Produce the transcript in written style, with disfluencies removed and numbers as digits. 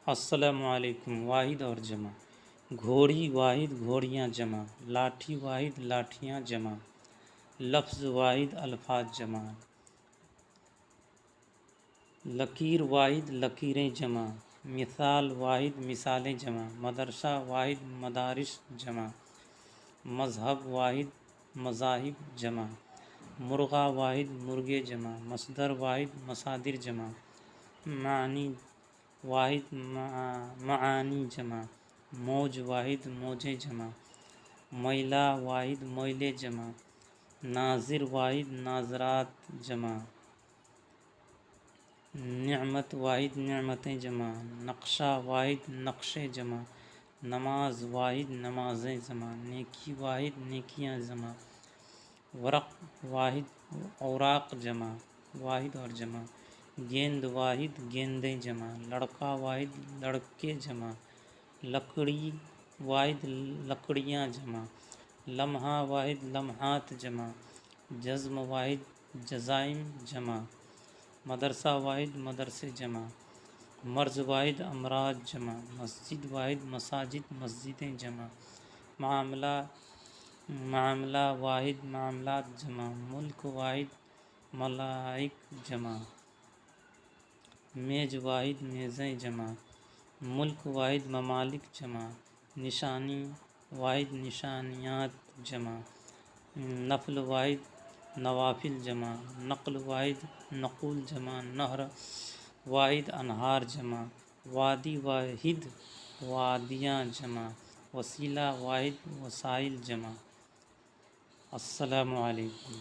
السلام علیکم۔ واحد اور جمع: گھوڑی واحد، گھوڑیاں جمع، لاٹھی واحد، لاٹھیاں جمع، لفظ واحد، الفاظ جمع، لکیر واحد، لکیریں جمع، مثال واحد، مثالیں جمع، مدرسہ واحد، مدارس جمع، مذہب واحد، مذاہب جمع، مرغہ واحد، مرغے جمع، مصدر واحد، مصادر جمع، معنی واحد، معانی جمع، موج واحد، موجیں جمع، میلہ واحد، میلے جمع، ناظر واحد، ناظرات جمع، نعمت واحد، نعمتیں جمع، نقشہ واحد، نقشے جمع، نماز واحد، نمازیں جمع، نیکی واحد، نیکیاں جمع، ورق واحد، اوراق جمع، واحد اور جمع، گیند واحد، گیندیں جمع، لڑکا واحد، لڑکے جمع، لکڑی واحد، لکڑیاں جمع، لمحہ واحد، لمحات جمع، جزم واحد، جزائم جمع، مدرسہ واحد، مدرسے جمع، مرض واحد، امراض جمع، مسجد واحد، مساجد، مسجدیں جمع، معاملہ واحد، معاملات جمع، ملک واحد، ملائک جمع، میز واحد، میزیں جمع، ملک واحد، ممالک جمع، نشانی واحد، نشانیات جمع، نفل واحد، نوافل جمع، نقل واحد، نقول جمع، نہر واحد، انہار جمع، وادی واحد، وادیاں جمع، وسیلہ واحد، وسائل جمع۔ السلام علیکم۔